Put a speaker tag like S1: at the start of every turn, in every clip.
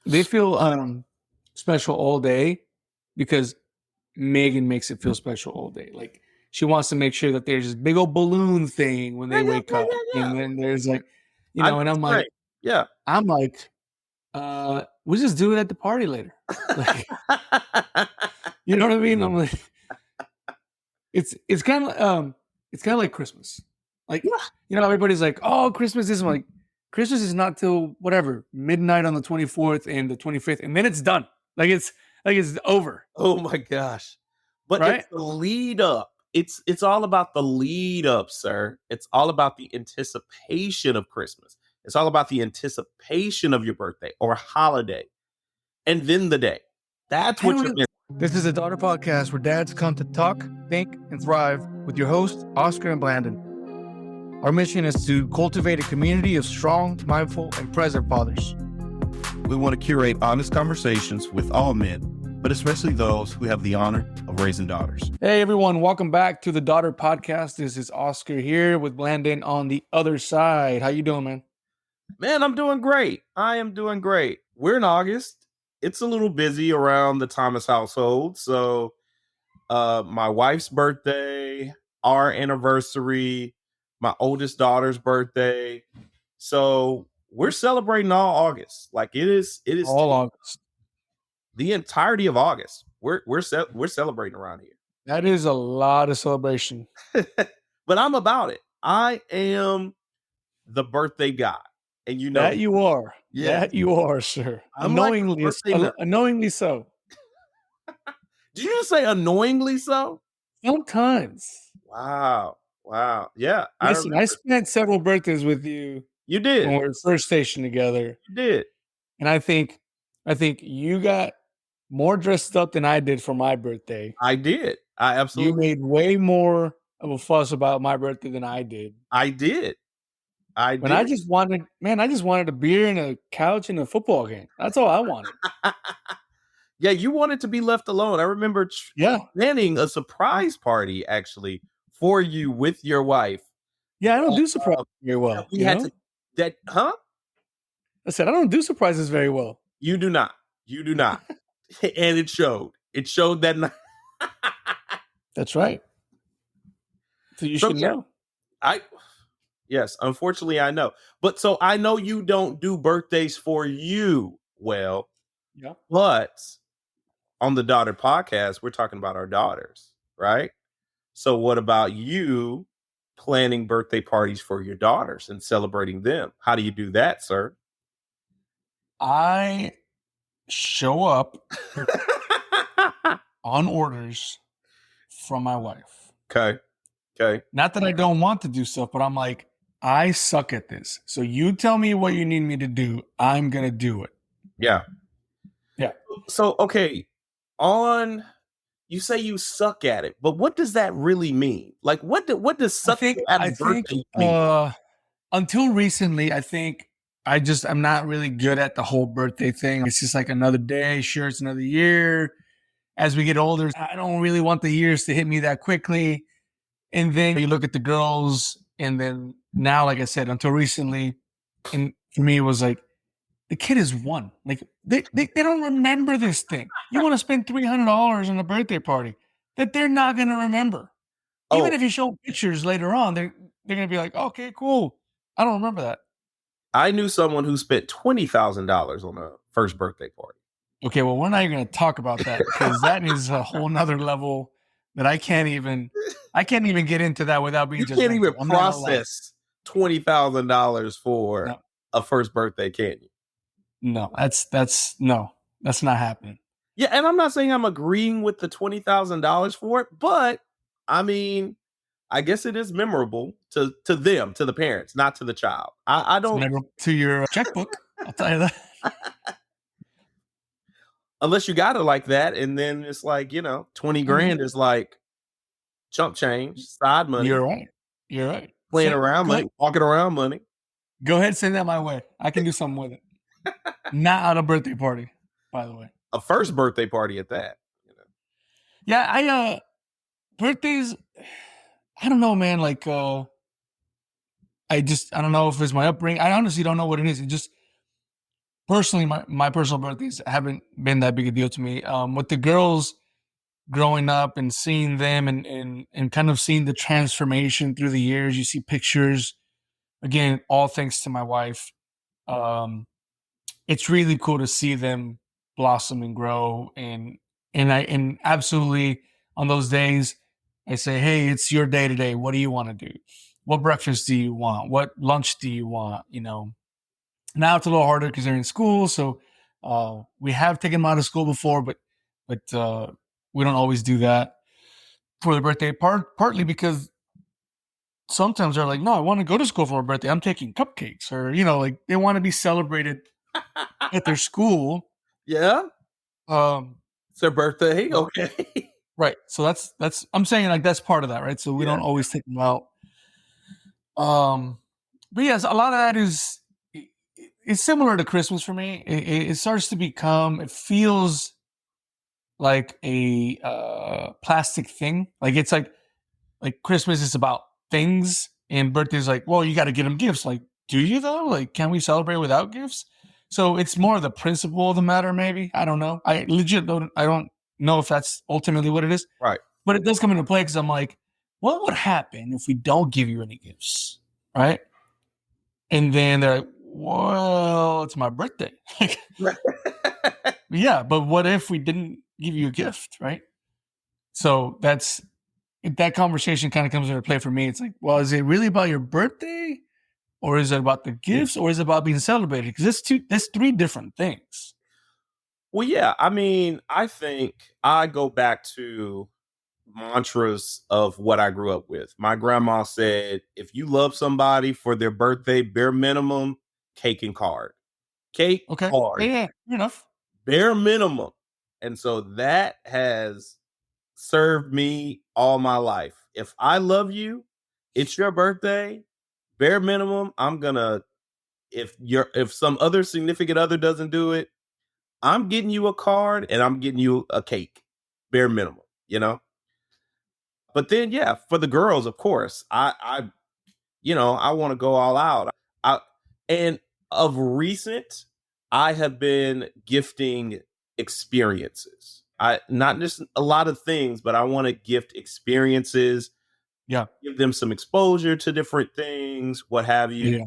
S1: They feel special all day because Megan makes it feel special all day. Like she wants to make sure that there's this big old balloon thing when
S2: Yeah,
S1: they
S2: yeah,
S1: wake
S2: yeah,
S1: up,
S2: yeah, yeah.
S1: and then there's like,
S2: I do
S1: and
S2: the same. Yeah.
S1: I'm like, we'll just do it at the party later. Like, you know what I mean? I'm like, it's kind of like Christmas. Like,
S2: Yeah.
S1: everybody's like, oh, Christmas is like Christmas is not till whatever midnight on the 24th and the 25th, and then it's done. Like it's over,
S2: Oh my gosh. But
S1: right?
S2: it's the lead up. It's all about the lead up, sir. It's all about the anticipation of Christmas. It's all about the anticipation of your birthday or holiday. And then the day. That's
S1: I
S2: what
S1: don't
S2: you're
S1: know.
S2: missing.
S1: This is a daughter podcast where dads come to talk, think, and thrive with your hosts, Oscar and Blandon. Our mission is to cultivate a community of strong, mindful, and present fathers.
S3: We want to curate honest conversations with all men, but especially those who have the honor of raising daughters.
S1: Hey, everyone. Welcome back to the Daughter Podcast. This is Oscar here with Blandon on the other side. How you doing, man?
S2: Man, I'm doing great. I am doing great. We're in August. It's a little busy around the Thomas household. So my wife's birthday, our anniversary, my oldest daughter's birthday. So we're celebrating all August. Like it is
S1: All August.
S2: the entirety of August. We're celebrating around here.
S1: That is a lot of celebration.
S2: But I'm about it. I am the birthday guy. And you know
S1: That you are.
S2: Yeah.
S1: That you are, sir.
S2: I'm like the
S1: Unknowingly so.
S2: Did you just say annoyingly so?
S1: Sometimes.
S2: Wow. Yeah.
S1: Listen, I spent several birthdays with you.
S2: You did.
S1: When we were first stationed together.
S2: You did.
S1: And I think you got more dressed up than I did for my birthday.
S2: I did. I absolutely.
S1: You made way more of a fuss about my birthday than I did.
S2: I did.
S1: When I just wanted a beer and a couch and a football game. That's all I wanted.
S2: Yeah, you wanted to be left alone. I remember planning a surprise party actually for you with your wife.
S1: Yeah, I don't do surprises very well.
S2: We had to
S1: I said I don't do surprises very well.
S2: You do not. And it showed. It showed that night.
S1: That's right. So you should know.
S2: Yes, unfortunately I know. But so I know you don't do birthdays for you well.
S1: Yeah.
S2: But on the Daughter Podcast, we're talking about our daughters, right? So what about you planning birthday parties for your daughters and celebrating them? How do you do that, sir?
S1: I show up on orders from my wife.
S2: Okay.
S1: Not that I don't want to do stuff, but I'm like, I suck at this. So you tell me what you need me to do. I'm going to do it.
S2: Yeah. So, okay. You say you suck at it, but what does that really mean? Like, what does suck at a birthday mean?
S1: Until recently, I think I'm not really good at the whole birthday thing. It's just like another day. Sure, it's another year. As we get older, I don't really want the years to hit me that quickly. And then you look at the girls, and then now, like I said, until recently, and for me, it was like, the kid is one. Like, they don't remember this thing. You want to spend $300 on a birthday party that they're not going to remember. Even if you show pictures later on, they're going to be like, okay, cool. I don't remember that.
S2: I knew someone who spent $20,000 on a first birthday party.
S1: Okay, well, we're not even going to talk about that because that is a whole nother level that I can't even get into that without being
S2: You can't even process $20,000 for a first birthday, can you?
S1: No, that's not happening.
S2: Yeah, and I'm not saying I'm agreeing with the $20,000 for it, but I mean, I guess it is memorable to them, to the parents, not to the child. I don't.
S1: It's memorable to your checkbook. I'll tell you that.
S2: Unless you got it like that, and then it's like, 20 grand is like chump change, side money.
S1: You're right.
S2: Playing around money, walking around money.
S1: Go ahead, send that my way. I can do something with it. Not at a birthday party, by the way.
S2: A first birthday party at that.
S1: Yeah, birthdays, I don't know, man. Like, I don't know if it's my upbringing. I honestly don't know what it is. personally, my personal birthdays haven't been that big a deal to me. With the girls growing up and seeing them and kind of seeing the transformation through the years, you see pictures, again, all thanks to my wife. Um, it's really cool to see them blossom and grow. And absolutely on those days, I say, hey, it's your day today. What do you want to do? What breakfast do you want? What lunch do you want? Now it's a little harder because they're in school. So we have taken them out of school before, but we don't always do that for the birthday. Partly because sometimes they're like, no, I want to go to school for my birthday. I'm taking cupcakes, or like they want to be celebrated at their school.
S2: Yeah,
S1: Um,
S2: it's their birthday. Okay.
S1: right. So that's I'm saying like that's part of that, right? So we don't always take them out. But yes, a lot of that is it's similar to Christmas for me. It starts to become. It feels like a plastic thing. Like it's like Christmas is about things, and birthday's like, well, you got to get them gifts. Like, do you though? Like, can we celebrate without gifts? So it's more the principle of the matter. Maybe I don't know. I legit don't. I don't know if that's ultimately what it is.
S2: Right.
S1: But it does come into play because I'm like, what would happen if we don't give you any gifts, right? And then they're like, well, it's my birthday. Yeah, but what if we didn't give you a gift, right? So that conversation kind of comes into play for me. It's like, well, is it really about your birthday, or is it about the gifts, or is it about being celebrated? Because that's three different things.
S2: Well, yeah. I mean, I think I go back to mantras of what I grew up with. My grandma said, if you love somebody for their birthday, bare minimum, cake and card. Cake,
S1: Okay,
S2: card,
S1: yeah, fair enough.
S2: bare minimum. And so that has served me all my life. If I love you, it's your birthday, bare minimum, I'm gonna if some other significant other doesn't do it, I'm getting you a card and I'm getting you a cake, bare minimum, you know? But then, yeah, for the girls, of course, I want to go all out. I and of recent, I have been gifting experiences. I not just a lot of things, but I want to gift experiences,
S1: Yeah,
S2: give them some exposure to different things, what have you.
S1: yeah,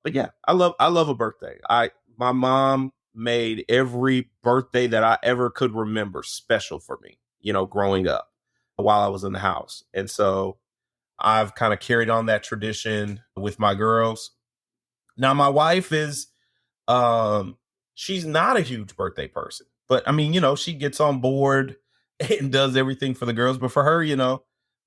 S2: But yeah, I love a birthday. My mom made every birthday that I ever could remember special for me, growing up while I was in the house. And so I've kind of carried on that tradition with my girls. Now my wife is she's not a huge birthday person. But I mean, she gets on board and does everything for the girls, but for her,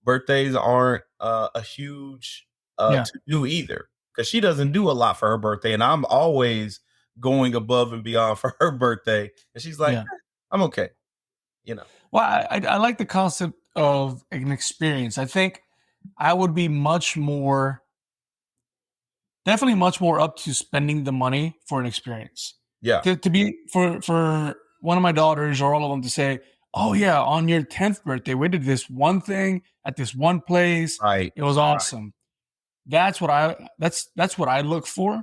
S2: birthdays aren't a huge
S1: yeah.
S2: to do either, because she doesn't do a lot for her birthday, and I'm always going above and beyond for her birthday, and she's like,
S1: Yeah.
S2: I'm okay.
S1: Well, I like the concept of an experience. I think I would be definitely much more up to spending the money for an experience.
S2: Yeah.
S1: To be for one of my daughters or all of them to say, "Oh yeah, on your 10th birthday, we did this one thing at this one place.
S2: Right.
S1: It was awesome." That's what I look for.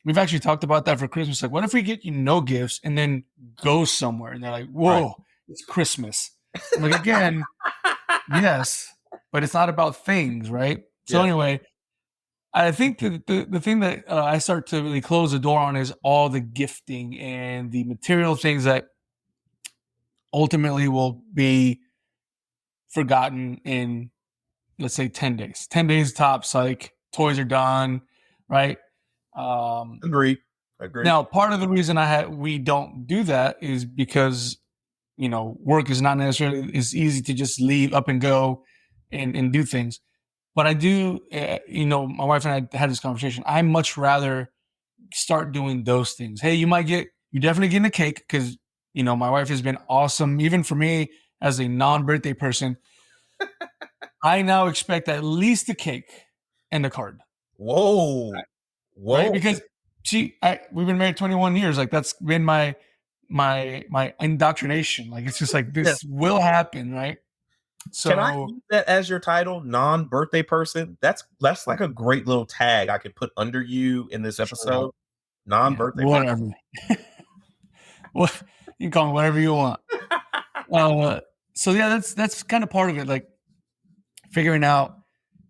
S1: We've actually talked about that for Christmas. Like, what if we get you no gifts and then go somewhere and they're like, "Whoa,
S2: Right.
S1: it's Christmas." I'm like, again, yes, but it's not about things, right? So
S2: Yeah.
S1: anyway, I think the thing that I start to really close the door on is all the gifting and the material things that ultimately will be forgotten in, let's say, 10 days. 10 days tops, like toys are done, right?
S2: Agree.
S1: Now, part of the reason we don't do that is because work is not necessarily as easy to just leave up and go and do things. But I do, my wife and I had this conversation. I much rather start doing those things. Hey, you definitely getting a cake because, my wife has been awesome. Even for me as a non-birthday person, I now expect at least a cake and a card.
S2: Whoa.
S1: Right? Because we've been married 21 years. Like that's been my indoctrination. Like it's just like this will happen, right? So
S2: can I use that as your title, non-birthday person? That's like a great little tag I could put under you in this episode. non-birthday.
S1: Whatever. What you can call me whatever you want. So yeah, that's kind of part of it, like figuring out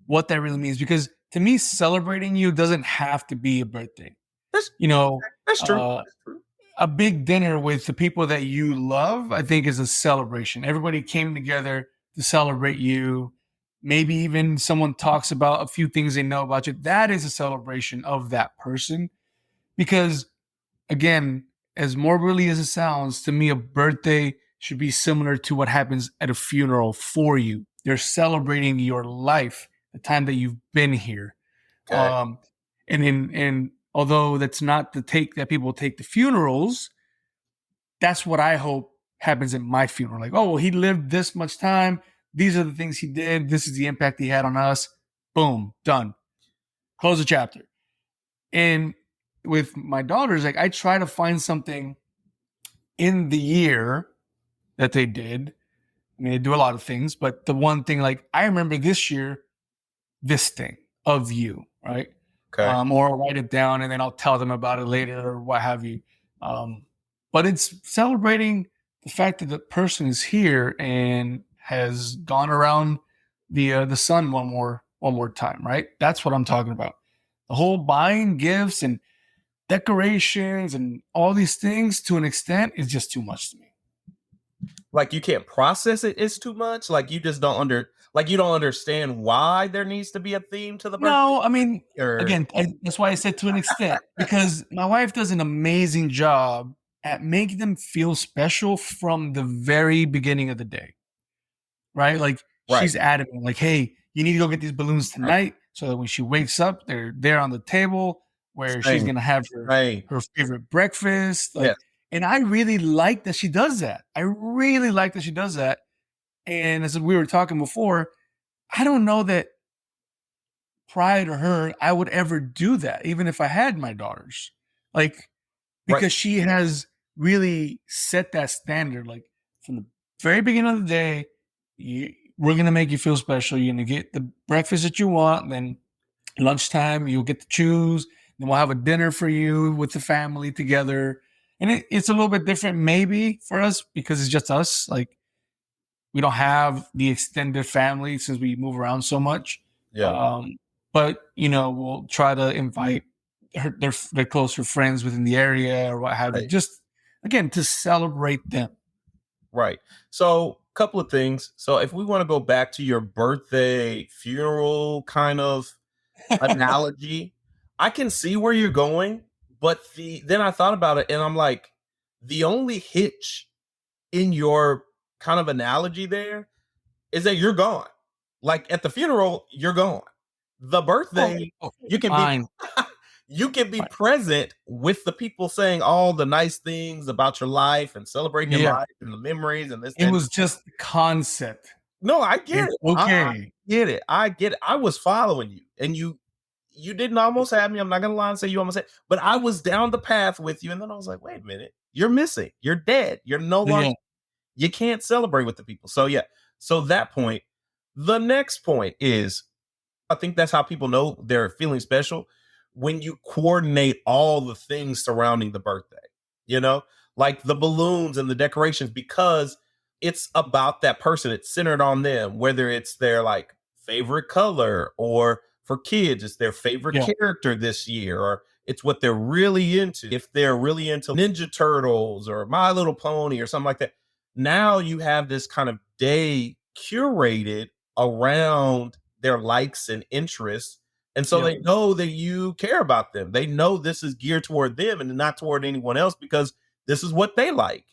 S1: what that really means. Because to me, celebrating you doesn't have to be a birthday.
S2: That's
S1: You know,
S2: that's true.
S1: uh,
S2: That's true.
S1: a big dinner with the people that you love, I think, is a celebration. Everybody came together to celebrate you. Maybe even someone talks about a few things they know about you. That is a celebration of that person. Because again, as morbidly as it sounds, to me, a birthday should be similar to what happens at a funeral for you. They're celebrating your life, the time that you've been here.
S2: Okay.
S1: And although that's not the take that people take to funerals, that's what I hope happens at my funeral. Like, oh, well, he lived this much time. These are the things he did. This is the impact he had on us. Boom, done. Close the chapter. And with my daughters, like I try to find something in the year that they did. I mean, they do a lot of things, but the one thing, like I remember this year, this thing of you, right?
S2: Okay.
S1: Or I'll write it down and then I'll tell them about it later or what have you. But it's celebrating the fact that the person is here and has gone around the sun one more time, right? That's what I'm talking about. The whole buying gifts and decorations and all these things to an extent is just too much to me.
S2: Like you can't process it. It's too much. Like you just you don't understand why there needs to be a theme to the birthday.
S1: No, I mean,
S2: Or
S1: again, that's why I said to an extent, because my wife does an amazing job at making them feel special from the very beginning of the day, right? Like
S2: Right.
S1: she's adamant, like, hey, you need to go get these balloons tonight so that when she wakes up, they're there on the table where she's
S2: Same.
S1: going to have her,
S2: Right.
S1: her favorite breakfast. Like,
S2: Yes.
S1: and I really like that she does that. I really like that she does that. And as we were talking before, I don't know that prior to her, I would ever do that, even if I had my daughters. Like, because
S2: Right.
S1: she has really set that standard. Like, from the very beginning of the day, we're going to make you feel special. You're going to get the breakfast that you want. Then lunchtime, you'll get to choose. Then we'll have a dinner for you with the family together. And it's a little bit different, maybe, for us because it's just us. Like, we don't have the extended family since we move around so much.
S2: Yeah.
S1: But we'll try to invite their closer friends within the area or what have you.
S2: Right.
S1: Just again to celebrate them.
S2: Right. So, couple of things. So, if we want to go back to your birthday funeral kind of analogy, I can see where you're going, but then I thought about it and I'm like, the only hitch in your kind of analogy there is that you're gone. Like at the funeral, you're gone. The birthday, you can
S1: fine.
S2: you can be
S1: Fine.
S2: present with the people saying all the nice things about your life and celebrating your
S1: Yeah.
S2: life and the memories and this.
S1: It was just the concept.
S2: No, I get
S1: It's
S2: it.
S1: okay.
S2: Get it. I get it. I was following you, and you didn't almost have me. I'm not gonna lie and say you almost had, but I was down the path with you, and then I was like, wait a minute, you're missing. You're dead. You're no longer.
S1: Yeah.
S2: You can't celebrate with the people. So yeah. So that point. The next point is, I think that's how people know they're feeling special when you coordinate all the things surrounding the birthday. Like the balloons and the decorations, because it's about that person. It's centered on them, whether it's their like favorite color or for kids, it's their favorite character this year, or it's what they're really into. If they're really into Ninja Turtles or My Little Pony or something like that, now you have this kind of day curated around their likes and interests. And so they know that you care about them. They know this is geared toward them and not toward anyone else because this is what they like.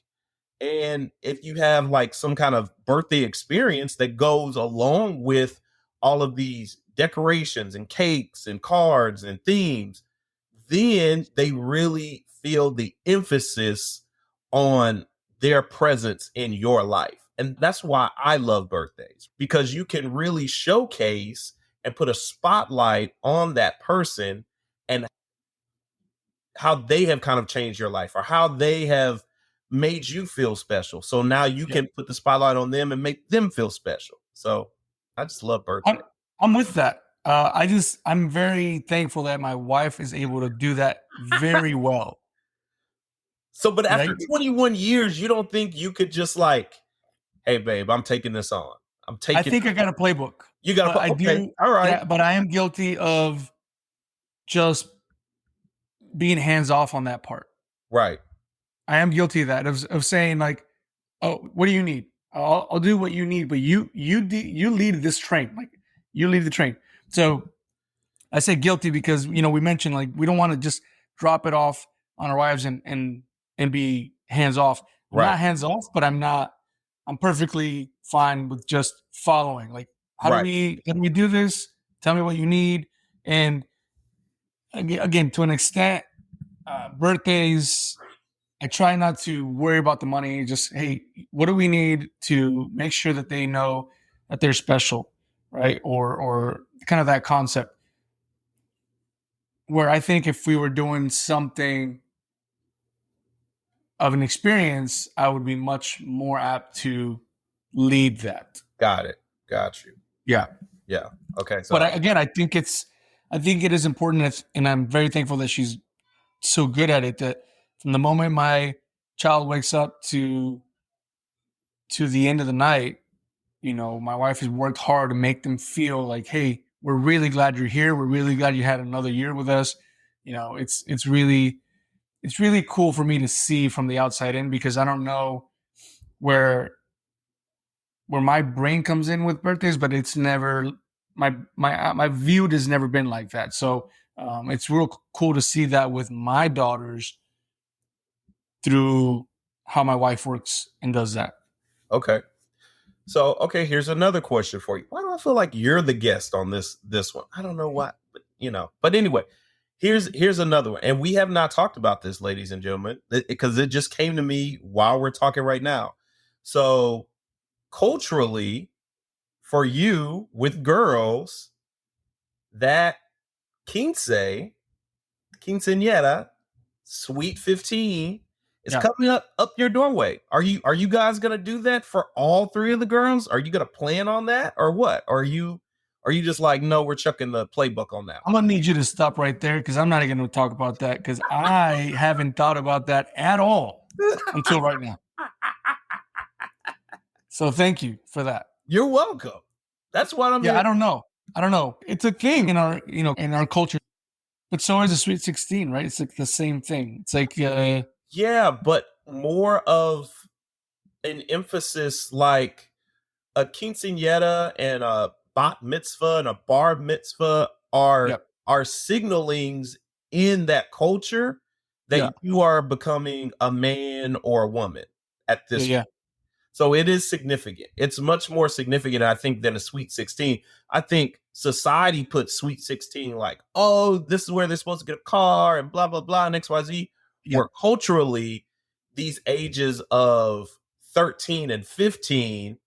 S2: And if you have like some kind of birthday experience that goes along with all of these decorations and cakes and cards and themes, then they really feel the emphasis on their presence in your life. And that's why I love birthdays, because you can really showcase and put a spotlight on that person and how they have kind of changed your life or how they have made you feel special. So now you can put the spotlight on them and make them feel special. So I just love birthdays.
S1: I'm with that. I'm very thankful that my wife is able to do that very well.
S2: So, but after
S1: Right?
S2: 21 years, you don't think you could just like, hey, babe, I'm taking this on. I'm
S1: I
S2: taking.
S1: think I got a playbook,
S2: You got to
S1: but
S2: put.
S1: I
S2: Okay,
S1: do,
S2: all right,
S1: but I am guilty of just being hands off on that part.
S2: right,
S1: I am guilty of that, of saying like, oh, what do you need? I'll do what you need, but you lead this train, like you lead the train. So I say guilty because we mentioned like we don't want to just drop it off on our wives and be hands off. I'm
S2: right,
S1: not hands off, but I'm perfectly fine with just following. Like
S2: right.
S1: how do we do this? Tell me what you need. And again, to an extent, birthdays, I try not to worry about the money. Just, hey, what do we need to make sure that they know that they're special, right? Or kind of that concept. Where I think if we were doing something of an experience, I would be much more apt to lead that.
S2: Got it. Got you.
S1: Yeah.
S2: Yeah. Okay. So,
S1: But again, I think it is important, and I'm very thankful that she's so good at it. That from the moment my child wakes up to the end of the night, my wife has worked hard to make them feel like, hey, we're really glad you're here. We're really glad you had another year with us. It's really cool for me to see from the outside in, because I don't know where my brain comes in with birthdays, but it's never my view has never been like that. So it's real cool to see that with my daughters through how my wife works and does that.
S2: okay. So, okay, here's another question for you. Why do I feel like you're the guest on this one? I don't know why, but But anyway, here's another one, and we have not talked about this, ladies and gentlemen, because it just came to me while we're talking right now. So, culturally, for you with girls, that quinceañera, sweet 15 is coming up your doorway. Are you guys gonna do that for all three of the girls? Are you gonna plan on that or what? Or are you just like, no, we're chucking the playbook on that?
S1: I'm gonna need you to stop right there, because I'm not even gonna talk about that, because I haven't thought about that at all until right now. So thank you for that.
S2: You're welcome. That's what I'm
S1: Yeah,
S2: here.
S1: I don't know. It's a thing in our culture, but so is a sweet 16, right? It's like the same thing. It's like
S2: Yeah, but more of an emphasis, like a quinceañera and a bat mitzvah and a bar mitzvah are
S1: Yep.
S2: signalings in that culture that
S1: Yeah.
S2: you are becoming a man or a woman at this.
S1: Yeah.
S2: So it is significant. It's much more significant, I think, than a sweet 16. I think society puts sweet 16 like, oh, this is where they're supposed to get a car and blah, blah, blah, and XYZ.
S1: Yeah.
S2: Where culturally, these ages of 13 and 15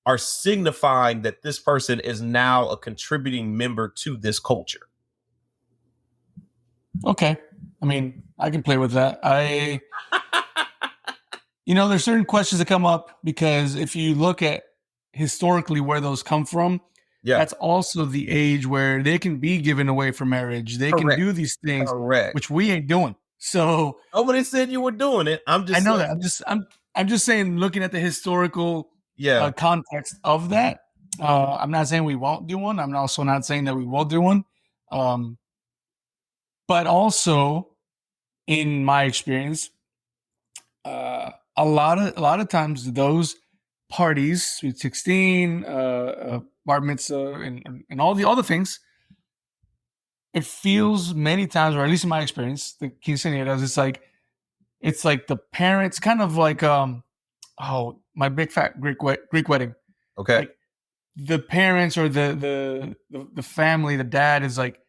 S2: are signifying that this person is now a contributing member to this culture.
S1: Okay. I mean, I can play with that. There's certain questions that come up, because if you look at historically where those come from, that's also the age where they can be given away for marriage. They can do these things, which we ain't doing. So
S2: nobody said you were doing it.
S1: I know that. I'm just saying, looking at the historical context of that. I'm not saying we won't do one. I'm also not saying that we will do one. But also, in my experience, a lot of times those parties, sweet 16, bar mitzvah, and all the other things, it feels many times, or at least in my experience, the quinceañeras, it's like the parents, kind of like my big fat Greek wedding.
S2: Okay.
S1: Like the parents or the family, the dad is like,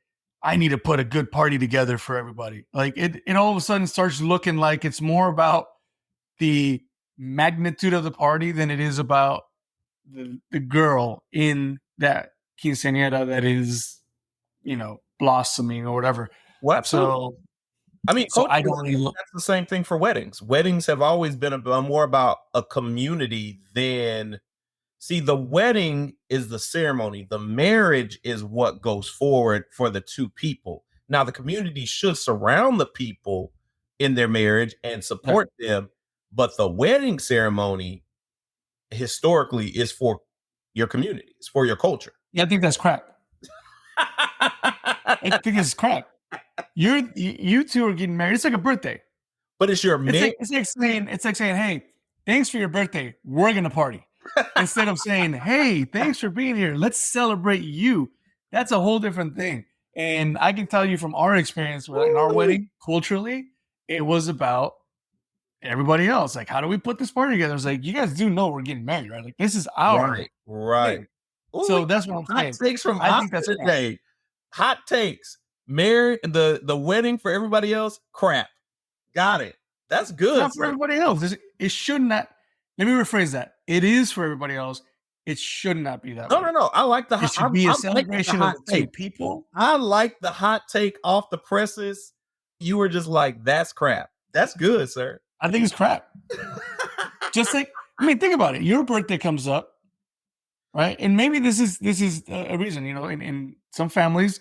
S1: I need to put a good party together for everybody. Like it all of a sudden starts looking like it's more about the magnitude of the party than it is about the girl in that quinceañera that is, blossoming or whatever.
S2: What?
S1: So,
S2: I mean,
S1: so I don't really look.
S2: That's the same thing for weddings. Weddings have always been more about a community than See, the wedding is the ceremony. The marriage is what goes forward for the two people. Now, the community should surround the people in their marriage and support them, but the wedding ceremony historically is for your community. It's for your culture.
S1: Yeah, I think that's crap. I think it's crap. You two are getting married. It's like a birthday.
S2: But it's your marriage.
S1: It's like saying, hey, thanks for your birthday. We're gonna party. Instead of saying, hey, thanks for being here. Let's celebrate you. That's a whole different thing. And I can tell you from our experience in our wedding, culturally, it was about everybody else. Like, how do we put this party together? It's like, you guys do know we're getting married, right? Like, this is our
S2: right.
S1: Ooh, so that's what I'm saying.
S2: Hot takes from
S1: I think that's
S2: today. Hot takes. Married, the wedding for everybody else, crap. Got it. That's good.
S1: It's not for everybody else. It should not. Let me rephrase that. It is for everybody else. It should not be that way.
S2: No. I like the hot.
S1: It should be a celebration of the two people.
S2: I like the hot take off the presses. You were just like, that's crap. That's good, sir.
S1: I think it's crap. Just like, I mean, think about it. Your birthday comes up, right? And maybe this is a reason, you know, in some families,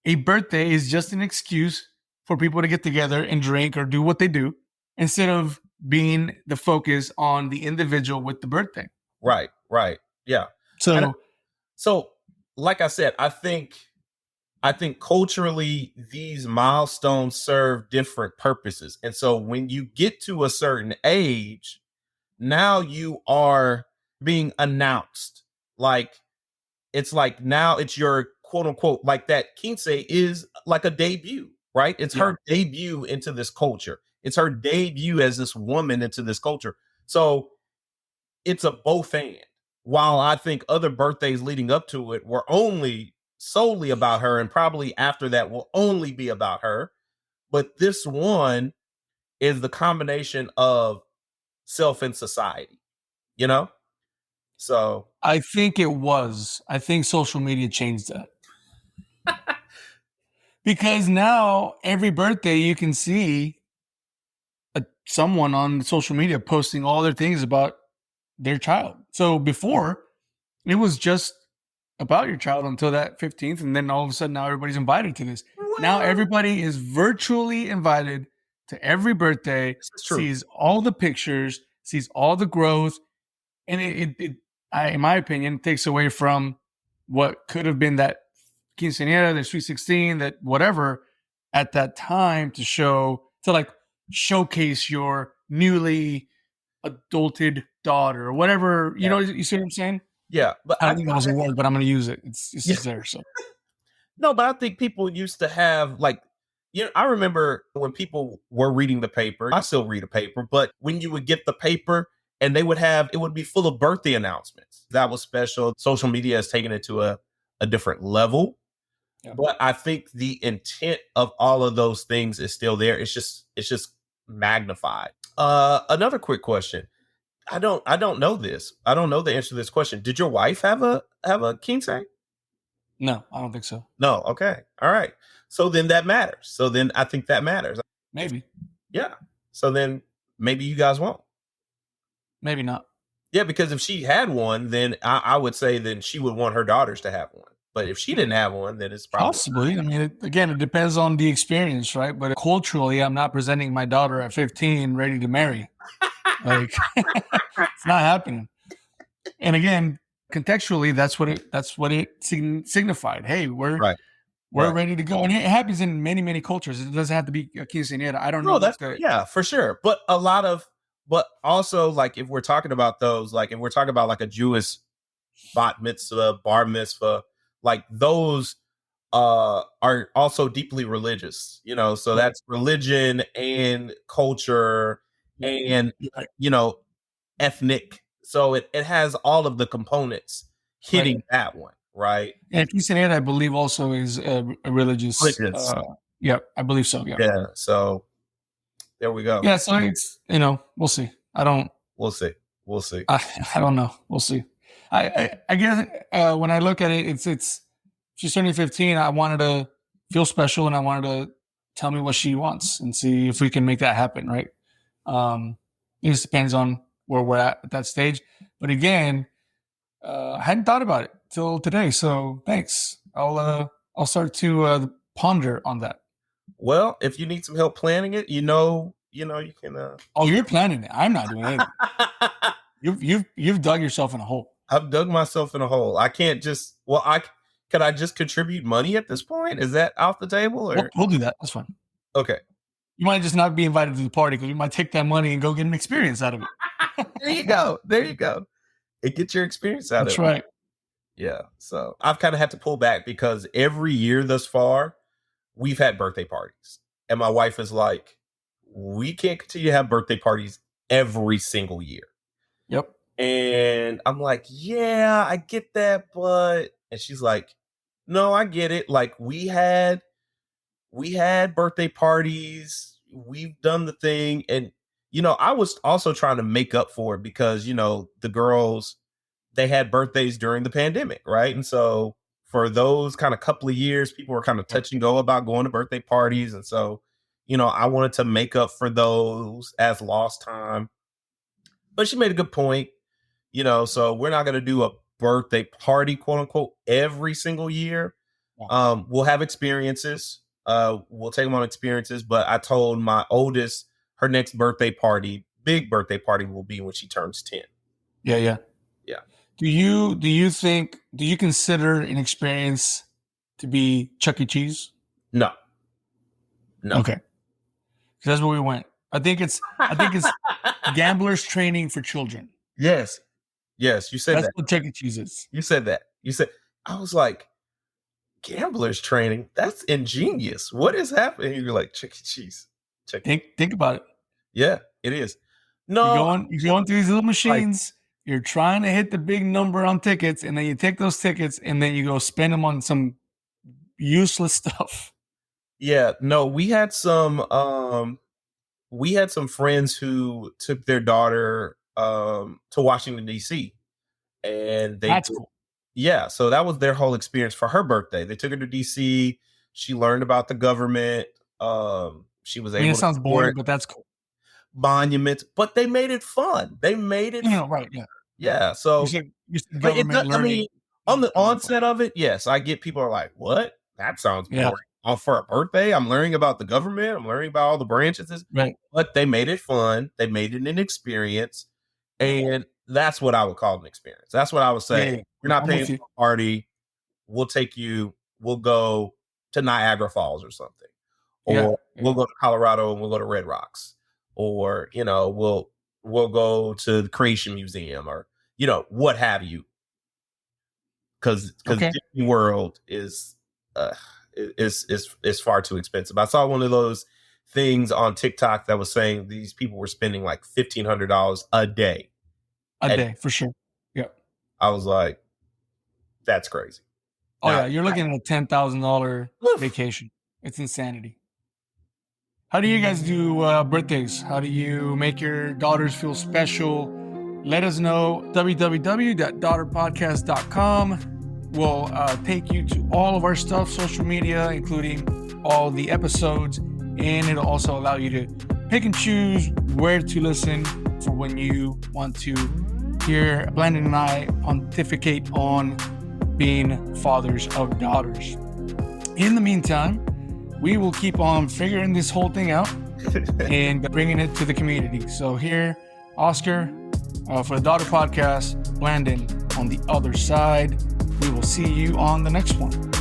S1: a birthday is just an excuse for people to get together and drink or do what they do instead of being the focus on the individual with the birthday.
S2: Right. Yeah. So like I said, I think culturally these milestones serve different purposes. And so when you get to a certain age, now you are being announced. Like, it's like now it's your quote unquote, like that quince is like a debut, right? It's her debut into this culture. It's her debut as this woman into this culture. So it's a both and. While I think other birthdays leading up to it were only solely about her, and probably after that will only be about her. But this one is the combination of self and society, you know? So
S1: I think social media changed that. Because now every birthday you can see someone on social media posting all their things about their child. So before, it was just about your child until that 15th, and then all of a sudden now everybody's invited to this. Wow. Now everybody is virtually invited to every birthday, sees all the pictures, sees all the growth, and it in my opinion, takes away from what could have been that quinceañera, the sweet 16, that whatever at that time to showcase your newly adulted daughter or whatever, you know, you see what I'm saying?
S2: Yeah. But
S1: I don't think that was a word, but I'm going to use it. It's just there. So
S2: no, but I think people used to have I remember when people were reading the paper, I still read a paper, but when you would get the paper and it would be full of birthday announcements. That was special. Social media has taken it to a different level. Yeah. But I think the intent of all of those things is still there. It's just magnified. Another quick question. I don't know this. I don't know the answer to this question. Did your wife have a quince?
S1: No, I don't think so.
S2: No. Okay. All right. So then that matters. So then I think that matters.
S1: Maybe.
S2: Yeah. So then maybe you guys won't.
S1: Maybe not.
S2: Yeah, because if she had one, then I would say then she would want her daughters to have one. But if she didn't have one, then it's probably
S1: possibly. I mean, it depends on the experience, right? But culturally, I'm not presenting my daughter at 15 ready to marry. Like, it's not happening. And again, contextually, that's what it signified. Hey, we're ready to go, and it happens in many, many cultures. It doesn't have to be a quinceañera. I don't know.
S2: Yeah, for sure. But but also, like, if we're talking about those, like if we're talking about like a Jewish bat mitzvah, bar mitzvah, like those are also deeply religious, you know, so that's religion and culture and, you know, ethnic. So it has all of the components hitting that one, right?
S1: And quinceañera, I believe, also is a religious. Yeah, I believe so. Yeah.
S2: Yeah. So there we go.
S1: Yeah. So it's, you know, we'll see.
S2: We'll see.
S1: I don't know. We'll see. I guess when I look at it, it's she's turning 15. I wanted to feel special, and I wanted to tell me what she wants and see if we can make that happen. Right. It just depends on where we're at that stage. But again, I hadn't thought about it till today, so thanks. I'll start to ponder on that.
S2: Well, if you need some help planning it, you can.
S1: Oh, you're planning it. I'm not doing anything. You've dug yourself in a hole.
S2: I've dug myself in a hole. I can't just. Well, could I just contribute money at this point? Is that off the table? Or
S1: We'll do that. That's fine.
S2: Okay.
S1: You might just not be invited to the party because we might take that money and go get an experience out of it.
S2: There you go. It gets your experience out
S1: That's
S2: of it.
S1: right.
S2: Yeah. So I've kind of had to pull back because every year thus far, we've had birthday parties. And my wife is like, we can't continue to have birthday parties every single year.
S1: Yep.
S2: And I'm like, yeah, I get that. And she's like, no, I get it. Like we had birthday parties. We've done the thing. And, I was also trying to make up for it because, the girls, they had birthdays during the pandemic. Right. And so for those kind of couple of years, people were kind of touch and go about going to birthday parties. And so, I wanted to make up for those as lost time. But she made a good point, so we're not going to do a birthday party, quote unquote, every single year. We'll have experiences. We'll take them on experiences. But I told my oldest her next big birthday party will be when she turns 10.
S1: Yeah. Do you consider an experience to be Chuck E. Cheese?
S2: No.
S1: Okay. That's where we went. I think it's Gambler's Training for Children.
S2: Yes. You said
S1: That's
S2: that.
S1: what Chuck E. Cheese is.
S2: You said that. I was like, Gambler's Training? That's ingenious. What is happening? You're like, Chuck E. Cheese.
S1: Think about it.
S2: Yeah, it is. No.
S1: You're going through these little machines. You're trying to hit the big number on tickets, and then you take those tickets, and then you go spend them on some useless stuff.
S2: Yeah, no, we had some friends who took their daughter to Washington, D.C. and
S1: That's cool.
S2: Yeah, so that was their whole experience for her birthday. They took her to D.C. She learned about the government. She was able
S1: it sounds boring, but that's cool.
S2: Monuments, but they made it fun. They made it fun.
S1: Right, yeah.
S2: Yeah, so
S1: you said government learning.
S2: On the onset of it, yes, I get people are like, what? That sounds boring. For a birthday, I'm learning about the government. I'm learning about all the branches.
S1: Right.
S2: But they made it fun. They made it an experience. And that's what I would call an experience. That's what I would say. Yeah. We're not paying for a party. We'll take you. We'll go to Niagara Falls or something. Or we'll go to Colorado and we'll go to Red Rocks. Or, we'll go to the Creation Museum or, what have you. Because Disney World is far too expensive. I saw one of those things on TikTok that was saying these people were spending like $1,500 a day.
S1: A day, for sure. Yeah.
S2: I was like, that's crazy.
S1: Oh, yeah. You're looking at a $10,000 vacation. It's insanity. How do you guys do birthdays? How do you make your daughters feel special? Let us know. www.daughterpodcast.com will take you to all of our stuff, social media, including all the episodes. And it'll also allow you to pick and choose where to listen for when you want to hear Blandon and I pontificate on being fathers of daughters. In the meantime, we will keep on figuring this whole thing out and bringing it to the community. So here, Oscar, for the Daughter Podcast, Blandon on the other side. We will see you on the next one.